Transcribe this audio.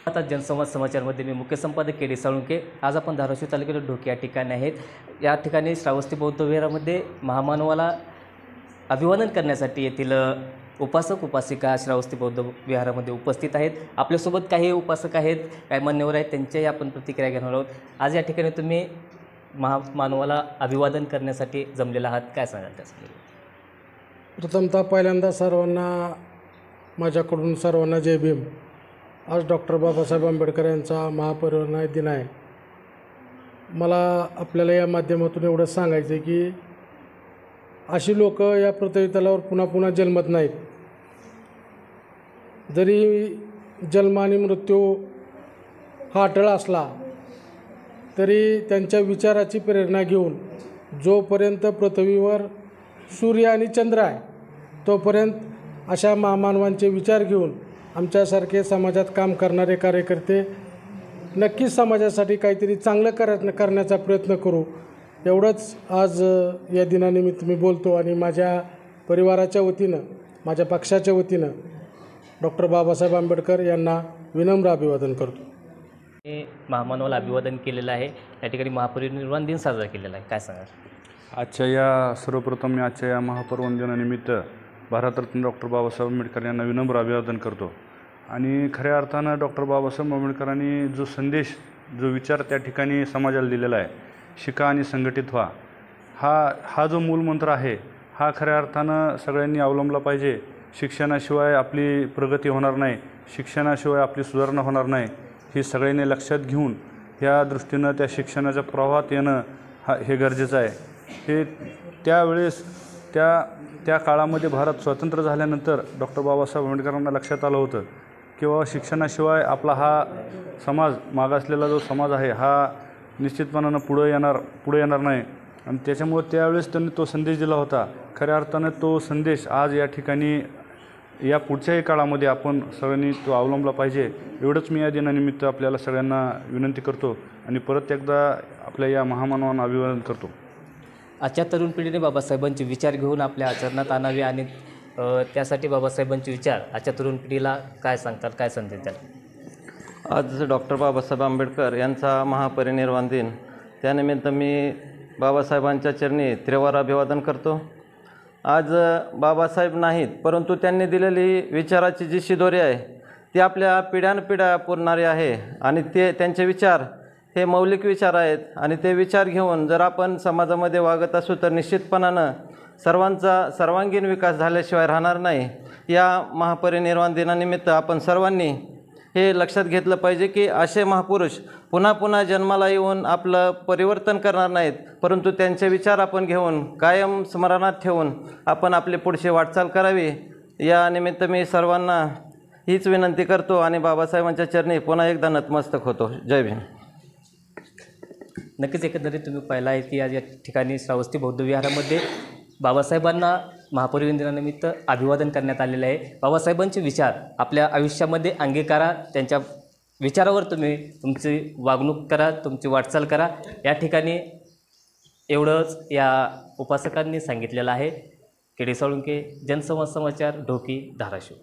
आता जनसंवाद समाचारमध्ये मी मुख्य संपादक के डी साळुंके. आज आपण धाराशिव तालुक्यातील ढोकी या ठिकाणी आहेत. या ठिकाणी श्रावस्ती बौद्ध विहारामध्ये महामानवाला अभिवादन करण्यासाठी येथील उपासक उपासिका श्रावस्ती बौद्ध विहारामध्ये उपस्थित आहेत. आपल्यासोबत काही उपासक आहेत, काही मान्यवर आहेत, त्यांच्याही आपण प्रतिक्रिया घेणार आहोत. आज या ठिकाणी तुम्ही महामानवाला अभिवादन करण्यासाठी जमलेला आहात, काय सांगाल त्यासाठी? प्रथमतः पहिल्यांदा माझ्याकडून सर्वांना जय भीम. आज डॉक्टर बाबासाहेब आंबेडकर यांचा महापरिनिर्वाण दिन आहे. मला आपल्याला या माध्यमातून एवढंच सांगायचं आहे की अशी लोक या पृथ्वी तलावर पुन्हा पुन्हा जन्मत नाहीत. जरी जन्म आणि मृत्यू हा अटळ असला तरी त्यांच्या विचाराची प्रेरणा घेऊन जोपर्यंत पृथ्वीवर सूर्य आणि चंद्र आहे तोपर्यंत अशा महामानवांचे विचार घेऊन आमच्यासारखे समाजात काम करणारे कार्यकर्ते नक्कीच समाजासाठी काहीतरी चांगलं करण्याचा प्रयत्न करू, एवढंच आज या दिनानिमित्त मी बोलतो. आणि माझ्या परिवाराच्या वतीनं, माझ्या पक्षाच्या वतीनं डॉक्टर बाबासाहेब आंबेडकर यांना विनम्र अभिवादन करतो. महामानवाला अभिवादन केलेलं आहे. या ठिकाणी महापरिनिर्वाण दिन साजरा केलेला आहे, काय सांगाल? सर्वप्रथम मी आजच्या या महापरिनिर्वाण दिनानिमित्त भारतरत्न डॉक्टर बाबासाहेब आंबेडकर यांना विनम्र अभिवादन करतो. आणि खऱ्या अर्थानं डॉक्टर बाबासाहेब आंबेडकरांनी जो संदेश, जो विचार त्या ठिकाणी समाजाला दिलेला आहे, शिका आणि संघटित व्हा, हा जो मूलमंत्र आहे, हा खऱ्या अर्थानं सगळ्यांनी अवलंबला पाहिजे. शिक्षणाशिवाय आपली प्रगती होणार नाही, शिक्षणाशिवाय आपली सुधारणा होणार नाही, ही सगळ्यांनी लक्षात घेऊन या दृष्टीनं त्या शिक्षणाच्या प्रवाहात येणं हे गरजेचं आहे. हे त्यावेळेस त्या काळामध्ये भारत स्वतंत्र झाल्यानंतर डॉक्टर बाबासाहेब आंबेडकरांना लक्षात आलं होतं की बाबा शिक्षणाशिवाय आपला हा समाज, मागासलेला जो समाज आहे, हा निश्चितपणानं पुढे येणार नाही. आणि त्याच्यामुळे त्यावेळेस त्यांनी तो संदेश दिला होता. खऱ्या अर्थानं तो संदेश आज या ठिकाणी या पुढच्याही काळामध्ये आपण सगळ्यांनी तो अवलंबला पाहिजे, एवढंच मी या दिनानिमित्त आपल्याला सगळ्यांना विनंती करतो. आणि परत एकदा आपल्या या महामानवांना अभिवादन करतो. आजच्या तरुण पिढीने बाबासाहेबांचे विचार घेऊन आपल्या आचरणात आणावे आणि त्यासाठी बाबासाहेबांचे विचार आजच्या तरुण पिढीला काय सांगतात, काय संदेश द्याल? आज डॉक्टर बाबासाहेब आंबेडकर यांचा महापरिनिर्वाण दिन, त्यानिमित्त मी बाबासाहेबांच्या चरणी त्रिवार अभिवादन करतो. आज बाबासाहेब नाहीत, परंतु त्यांनी दिलेली विचाराची जी शिदोरी आहे ती आपल्या पिढ्यानपिढ्या पुरणारी आहे. आणि त्यांचे विचार हे मौलिक विचार आहेत. आणि ते विचार घेऊन जर आपण समाजामध्ये वागत असू तर निश्चितपणानं सर्वांचा सर्वांगीण विकास झाल्याशिवाय राहणार नाही. या महापरिनिर्वाण दिनानिमित्त आपण सर्वांनी हे लक्षात घेतलं पाहिजे की असे महापुरुष पुन्हा पुन्हा जन्माला येऊन आपलं परिवर्तन करणार नाहीत, परंतु त्यांचे विचार आपण घेऊन कायम स्मरणात ठेवून आपण आपली पुढची वाटचाल करावी. या निमित्त मी सर्वांना हीच विनंती करतो आणि बाबासाहेबांच्या चरणी पुन्हा एकदा नतमस्तक होतो. जय भीम. नक्कीच एकंदरीत तुम्ही पाहिलं आहे की आज या ठिकाणी श्रावस्ती बौद्ध विहारामध्ये बाबासाहेबांना महापरिनिर्वाण दिनानिमित्त अभिवादन करण्यात आलेलं आहे. बाबासाहेबांचे विचार आपल्या आयुष्यामध्ये अंगीकारा, त्यांच्या विचारावर तुम्ही तुमची वागणूक करा, तुमची वाटचाल करा. या ठिकाणी एवढंच या उपासकांनी सांगितलेलं आहे. के डी साळुंके, जनसंवाद समाचार, ढोकी, धाराशिव.